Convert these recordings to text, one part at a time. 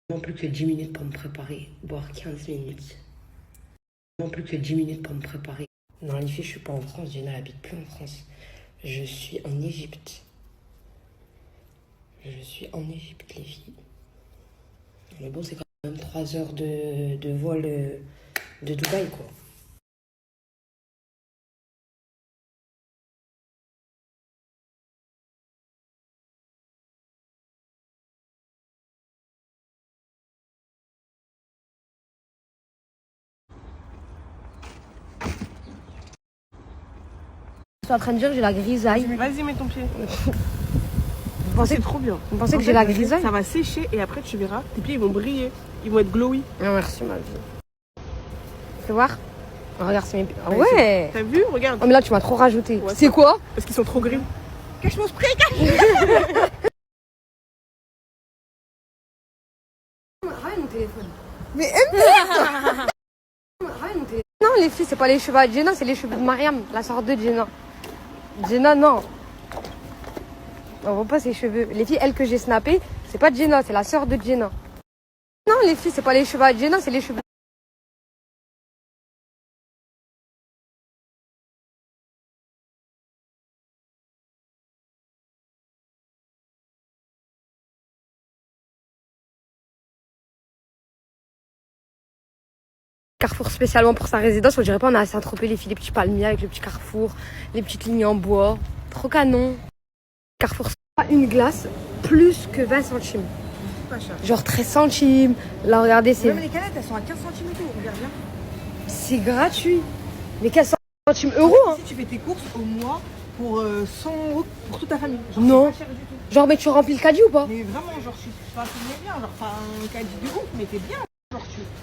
Non plus que 10 minutes pour me préparer, voire 15 minutes. Non plus que 10 minutes pour me préparer. Non, les filles, je suis pas en France, Jenna n'habite plus en France. Je suis en Égypte. Je suis en Égypte, les filles. Mais bon, c'est quand même 3 heures de vol de Dubaï, quoi. Je suis en train de dire que j'ai la grisaille. Vas-y, mets ton pied. Vous pensez, C'est trop bien. vous pensez que j'ai la grisaille? Ça va sécher et après tu verras, tes pieds ils vont briller. Ils vont être glowy. Non, merci, ma vie. Fais voir. Oh, regarde, c'est mes pieds. Ah ouais! T'as vu? Regarde. Oh, mais là, tu m'as trop rajouté. Ouais, c'est quoi? Parce qu'ils sont trop gris. Cache mon spray, cache! Ramène mon téléphone. Mais Ramène mon téléphone. Non, les filles, c'est pas les cheveux à Jenna, c'est les cheveux de Mariam, la sœur de Jenna. Jenna, non. On voit pas ses cheveux. Les filles, elles que j'ai snappées, c'est pas Jenna, c'est la sœur de Jenna. Non, les filles, c'est pas les cheveux à Jenna, c'est les cheveux. Carrefour spécialement pour sa résidence, on dirait pas on a à Saint-Tropez les filles, les petits palmiers avec le petit carrefour, les petites lignes en bois. Trop canon. Carrefour, une glace, plus que 20 centimes. pas cher. Genre 13 centimes. Là, regardez, c'est. Même les canettes, elles sont à 15 centimes et tout. Regarde bien. C'est gratuit. Mais 15 centimes euros, hein. Si tu fais tes courses au mois pour 100 € pour toute ta famille. Genre, Non. c'est pas cher du tout. Genre, mais tu remplis le caddie ou pas? Mais vraiment, genre, tu mets bien. Genre, pas un caddie de ouf, mais t'es bien. Genre,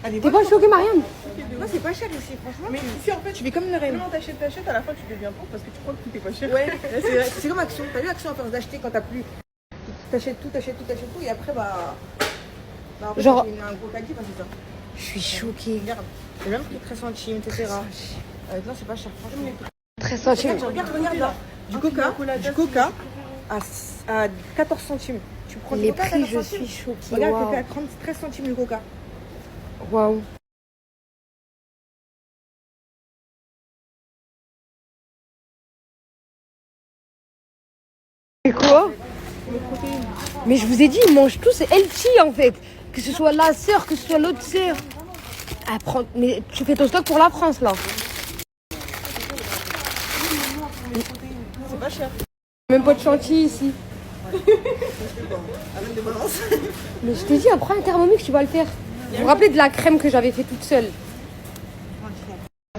T'es pas choquée, Mariam? Non, c'est pas cher ici, franchement. Mais ici, en fait, tu fais comme une reine. Comment t'achètes, à la fin, tu deviens pauvre parce que tu crois que tout est pas cher. Ouais, c'est vrai. C'est comme Action. T'as vu Action à force d'acheter quand t'as plus. T'achètes tout, et après, en fait, Genre- tu fais un gros caddie, c'est ça. Je suis choquée. Regarde, c'est même pris 13 centimes, etc. Non, c'est pas cher, franchement. 13 centimes. Regarde là. Du coca à 14 centimes. Tu prends du Les coca à prix, 14 je centimes. suis choquée. Regarde, le Waouh. coca à 13 centimes le coca. Waouh. C'est quoi? Mais je vous ai dit, ils mangent tous healthy en fait. Que ce soit la sœur, que ce soit l'autre sœur. Ah, mais tu fais ton stock pour la France là. C'est pas cher. Même pas de chantilly ici. Avec des balances. Mais je t'ai dit, après un Thermomix, tu vas le faire. Vous vous rappelez de la crème que j'avais fait toute seule?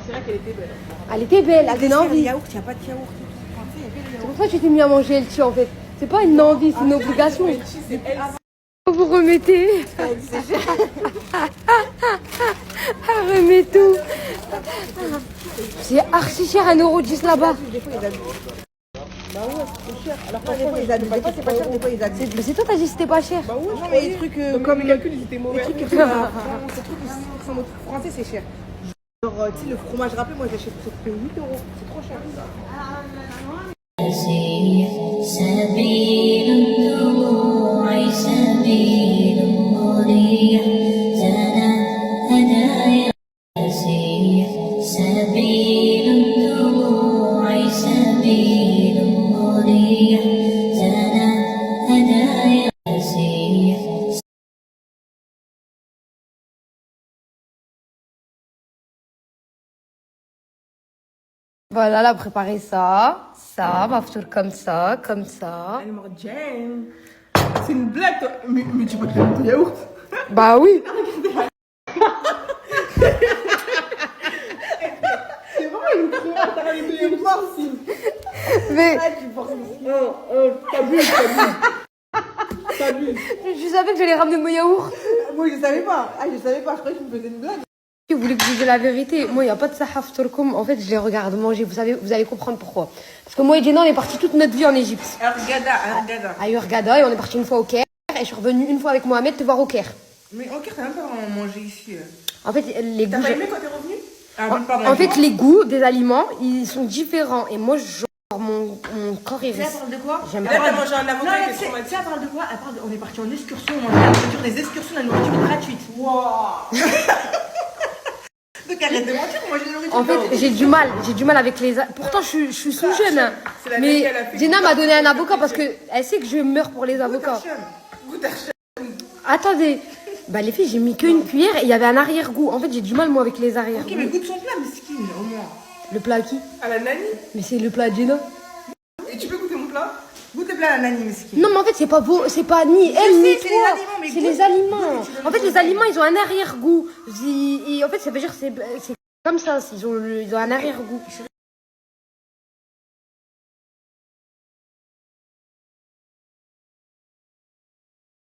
C'est vrai qu'elle était belle. Elle était belle, elle donnait Il envie. n'y a pas de yaourt. C'est pour ça que tu t'es mis à manger healthy en fait. C'est pas une envie, c'est une obligation. Vous remettez. Remets tout. C'est archi cher, 1,10 € là-bas. Des fois, ils abusent. Bah ouais, c'est cher. Alors des fois, ils abusent. Des fois, c'est pas cher, des fois, ils abusent. Mais c'est toi, t'as dit que c'était pas cher. Bah ouais, non, mais les trucs. Comme les calculs, ils étaient mauvais. Les trucs qui sont en France, ces trucs qui sont en français, c'est cher. Genre, tu sais, le fromage râpé, moi, j'achète ça fait 8 €. C'est trop cher. سبيل الدموع سبيل مريح لنا هدايا سبيل الدموع سبيل مريح لنا هدايا Voilà, elle a préparé ça, ma ftour comme ça, comme ça. Elle m'a Jane. C'est une blague, toi. Mais tu peux te faire du yaourt. Bah oui. C'est vraiment une créature. T'as une mort, Mais tu penses t'abuses. je savais que j'allais ramener mon yaourt. Moi, je savais pas. Je croyais que tu me faisais une blague. Si vous voulez que je vous dise la vérité, moi, il n'y a pas de sahaf turkoum. En fait, je les regarde manger. Vous allez comprendre pourquoi. Parce que moi et Jenna, on est partis toute notre vie en Égypte. Argada. À Hurghada, et on est parti une fois au Caire. Et je suis revenue une fois avec Mohamed te voir au Caire. Mais en Caire, t'as même pas vraiment mangé ici. En fait, les goûts. T'as pas aimé quand t'es revenu? En fait, les goûts des aliments, ils sont différents. Et moi, Mon corps il Tu sais, elle reste. parle de quoi? J'aime Là, pas. t'as mangé un avocat qui est traumatisé. Tu sais, elle parle de quoi? Elle parle de... On est parti en excursion, on mange la nourriture, des excursions, la nourriture est gratuite. Waouh. Donc arrête de mentir, moi j'ai la nourriture. En fait, j'ai du mal avec les. Pourtant, je suis sous jeune. Hein. C'est la Mais vérité, elle a fait Jenna goût m'a à donné un goût à avocat parce goût qu'elle sait que je meurs pour les avocats. Goûte à chien. Attendez. Bah, les filles, j'ai mis qu'une cuillère et il y avait un arrière-goût. En fait, j'ai du mal, moi, avec les arrière-goûts. Ok, mais goûte son plat, mesquine, au moins. Le plat à qui? À la nani. Mais c'est le plat de Jenna. Et tu peux goûter mon plat? Goûte le plat à la nani, mesquine. Non, mais en fait, c'est pas ni elle sais, ni c'est toi. les aliments, mais C'est goûte. les aliments. Goûte et tu En fait, les aliments, ils ont un arrière-goût. Et en fait, ça veut dire que c'est comme ça. Ils ont un arrière-goût.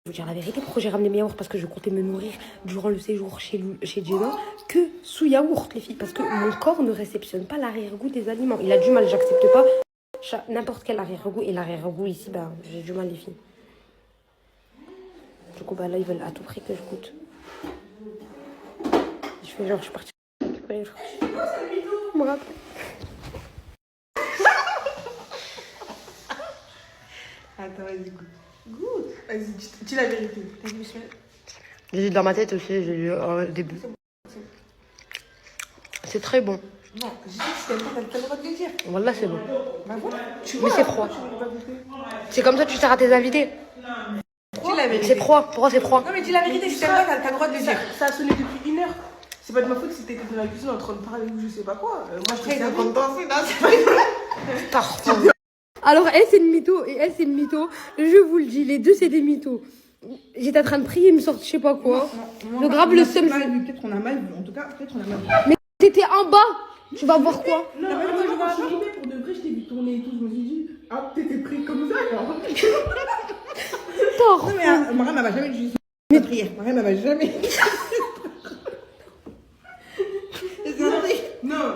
Je veux dire la vérité, pourquoi j'ai ramené mes yaourts? Parce que je comptais me nourrir durant le séjour chez Jenna que sous yaourt, les filles. Parce que mon corps ne réceptionne pas l'arrière-goût des aliments. Il a du mal, j'accepte pas n'importe quel arrière-goût. Et l'arrière-goût ici, bah, j'ai du mal, les filles. Du coup, bah là, ils veulent à tout prix que je goûte. Je fais genre, je suis partie. Je me rappelle. Attends, vas-y, goûte. Goûte. Vas-y, dis la vérité. T'as vu, monsieur? J'ai dit dans ma tête aussi, j'ai dit au début. C'est très bon. Non, j'ai dit que si t'aimes pas, t'as le droit de le dire. Voilà, c'est bon. Bah voilà. Tu Mais vois, c'est froid. C'est comme ça que tu sers à tes invités. Dis la vérité. C'est froid. Pourquoi c'est froid? Non, mais dis la vérité, si t'aimes pas, t'as le droit de le dire. Ça a sonné depuis 1 heure. C'est pas de ma faute si t'étais dans la cuisine en train de parler ou je sais pas quoi. Moi, je suis en train de danser, là, c'est pas Parfait. Alors, elle, c'est une mytho et elle, c'est une mytho. Je vous le dis, les deux, c'est des mythos. J'étais en train de prier, ils me sortent je sais pas quoi. Le grave, le seum. Peut-être qu'on a mal vu. En tout cas, peut-être qu'on a mal vu. Mais t'étais en bas. Tu vas voir quoi? Non, mais moi, je suis arrivée pour de vrai, je t'ai vu tourner et tout. Je me suis dit, ah, t'étais pris comme ça, alors. Tort. Non, mais Mariam, elle m'a jamais dit une prière. Mariam, elle m'a jamais dit. Non,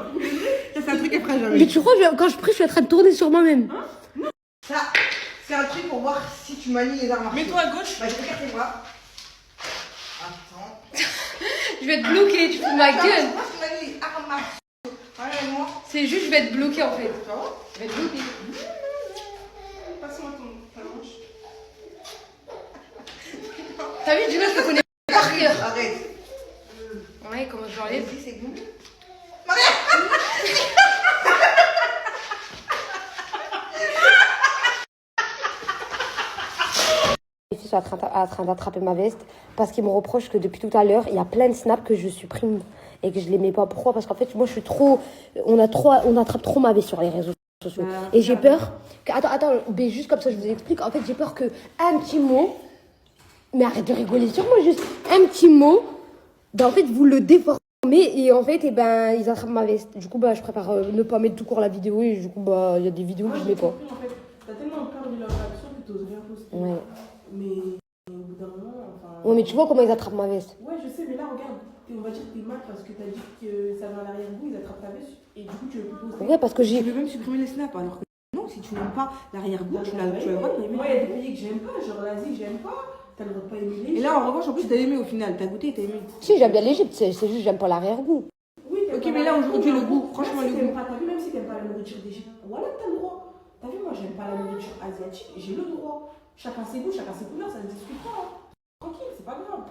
c'est un truc qu'elle fera jamais. Mais tu crois, quand je prie, je suis en train de tourner sur moi-même. Ça, c'est un truc pour voir si tu manies les arts martiaux. Mets-toi à gauche. Bah, je regarde tes bras. Attends. Je vais être bloquée, tu fous ma gueule. Moi, je manie les arts martiaux. Regarde-moi. C'est juste, je vais être bloquée en fait. Ça va? Je vais être bloquée. Passe-moi ta manche. T'as vu, Gina, je te connais par cœur. Arrête. Ouais, comment je l'enlève? Vas-y, c'est bon. Les filles sont en train d'attraper ma veste parce qu'ils me reprochent que depuis tout à l'heure, il y a plein de snaps que je supprime et que je les mets pas. Pourquoi? Parce qu'en fait, moi, je suis trop. On attrape trop ma veste sur les réseaux sociaux. Et j'ai peur. Attends, mais juste comme ça, je vous explique. En fait, j'ai peur que un petit mot. Mais arrête de rigoler sur moi, juste un petit mot. Ben, en fait, vous le déformez et en fait, ils attrapent ma veste. Du coup, bah, je préfère ne pas mettre tout court la vidéo et du coup, bah, il y a des vidéos que je mets pas. En fait, t'as tellement peur de leur réaction que t'oses rien poster. Ouais. Mais au bout d'un moment, enfin. Ouais, mais tu vois comment ils attrapent ma veste. Ouais, je sais, mais là, regarde, on va dire que t'es mal parce que t'as dit que ça va à l'arrière-goût, ils attrapent ta veste et du coup, tu veux plus poster. Ouais, parce que Tu j'ai. veux même supprimer les snaps alors que non, si tu n'aimes pas l'arrière-goût, tu as le droit de l'aimer. Moi, il y a des pays que j'aime pas, genre l'Asie, j'aime pas. T'as le droit de pas aimer l'Égypte. Et là, en revanche, en plus, t'as aimé au final. T'as goûté et t'as aimé. Si, j'aime bien l'Égypte, c'est juste j'aime pas l'arrière-goût. Oui, ok, mais là, aujourd'hui, le goût, franchement, le goût. T'as vu, même si t'aimes pas la nourriture d'Égypte, voilà, t'as le droit. T'as vu, moi, j'aime pas la nourriture asiatique, j'ai le droit. Chacun ses goûts, chacun ses couleurs, ça ne discute pas. Hein. Tranquille, c'est pas grave.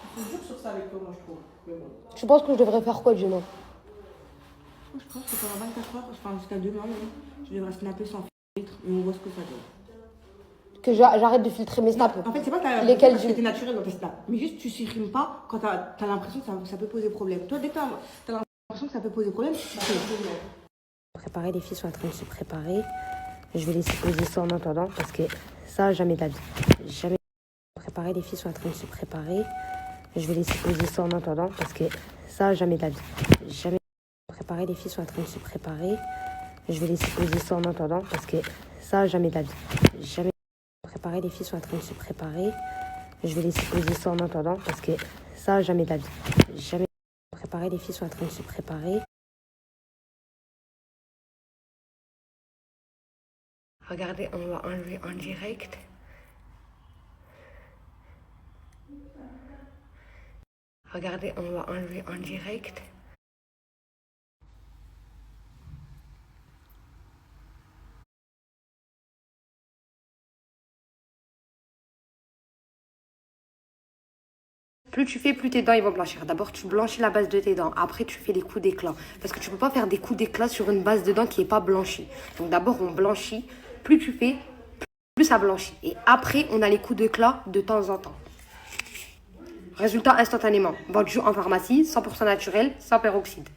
Il faut dur sur ça avec toi, moi, je trouve. Mais bon. Tu penses que je devrais faire quoi, Gina? Moi, je pense que pendant 24 heures, enfin, jusqu'à demain, même, je devrais snapper sans filtre et on voit ce que ça donne. Que j'arrête de filtrer mes snaps. En fait, c'est pas que Lesquels parce que t'es naturel dans tes snaps. Mais juste, tu supprimes pas quand t'as l'impression que ça peut poser problème. Toi, dès que t'as l'impression que ça peut poser problème, tu supprimes. Préparer, les filles sont en train de se préparer. Je vais laisser poser ça en attendant parce que ça, jamais de la vie. Jamais. Préparer, les filles sont en train de se préparer. Je vais laisser poser ça en attendant parce que ça, jamais de la vie. Jamais. Préparer, les filles sont en train de se préparer. Je vais laisser poser ça en attendant parce que ça, jamais de la vie. Jamais. Préparer, les filles sont en train de se préparer. Je vais laisser poser ça en attendant parce que ça, jamais de la vie. Jamais. Préparer, les filles sont en train de se préparer. Regardez, on va enlever en direct. Regardez, on va enlever en direct. Plus tu fais, plus tes dents ils vont blanchir. D'abord, tu blanchis la base de tes dents. Après, tu fais les coups d'éclat. Parce que tu peux pas faire des coups d'éclat sur une base de dents qui est pas blanchie. Donc d'abord, on blanchit. Plus tu fais, plus ça blanchit. Et après, on a les coups d'éclat de temps en temps. Résultat instantanément. Vendu en pharmacie, 100% naturel, sans peroxyde.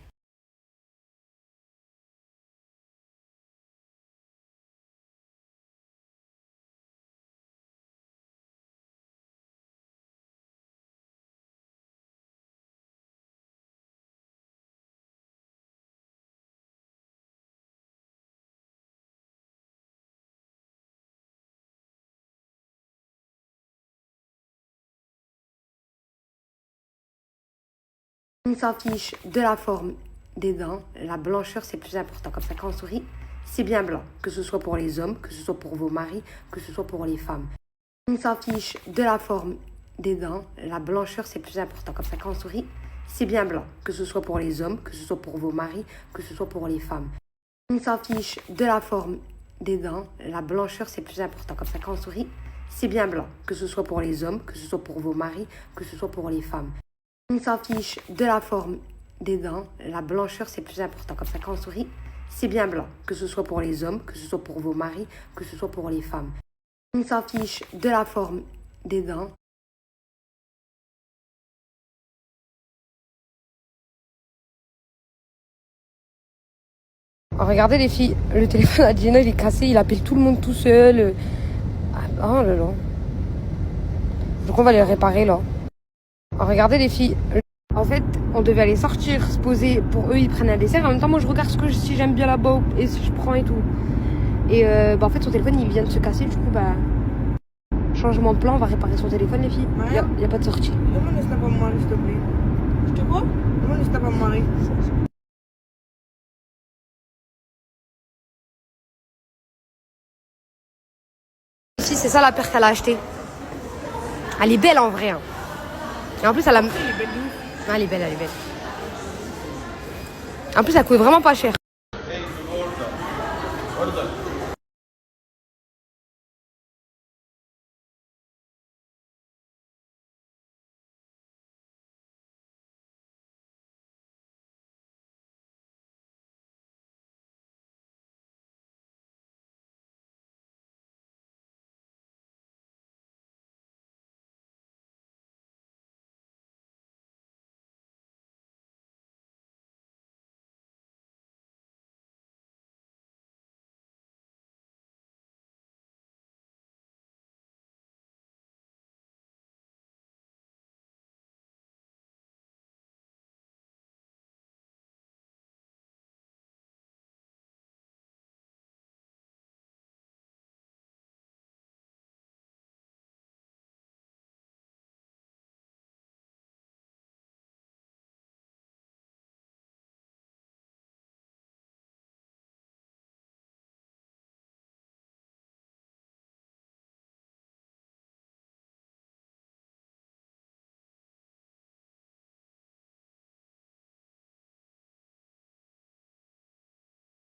On s'en fiche de la forme des dents. La blancheur, c'est plus important. Comme ça, quand on sourit, c'est bien blanc. Que ce soit pour les hommes, que ce soit pour vos maris, que ce soit pour les femmes. On s'en fiche de la forme des dents. La blancheur, c'est plus important. Comme ça, quand on sourit, c'est bien blanc. Que ce soit pour les hommes, que ce soit pour vos maris, que ce soit pour les femmes. On s'en fiche de la forme des dents. La blancheur, c'est plus important. Comme ça, quand on sourit, c'est bien blanc. Que ce soit pour les hommes, que ce soit pour vos maris, que ce soit pour les femmes. On s'en fiche de la forme des dents. La blancheur, c'est plus important. Comme ça, quand on sourit, c'est bien blanc. Que ce soit pour les hommes, que ce soit pour vos maris, que ce soit pour les femmes. On s'en fiche de la forme des dents. Oh, regardez les filles, le téléphone à Gina, il est cassé, il appelle tout le monde tout seul. Oh là là. Donc on va le réparer là. Oh, regardez les filles. En fait, on devait aller sortir, se poser. Pour eux, ils prennent un dessert. En même temps, moi, je regarde si j'aime bien là-bas et si je prends et tout. Et en fait, son téléphone, il vient de se casser. Du coup, changement de plan, on va réparer son téléphone, les filles. Il y a pas de sortie. Demande si t'as pas mon mari, s'il te plaît. Je te vois? Demande si t'as pas mon mari. Si, c'est ça la paire qu'elle a achetée. Elle est belle en vrai. Hein. Et en plus, elle a. Elle est belle de ouf. Ah, elle est belle, elle est belle. En plus, elle coûte vraiment pas cher.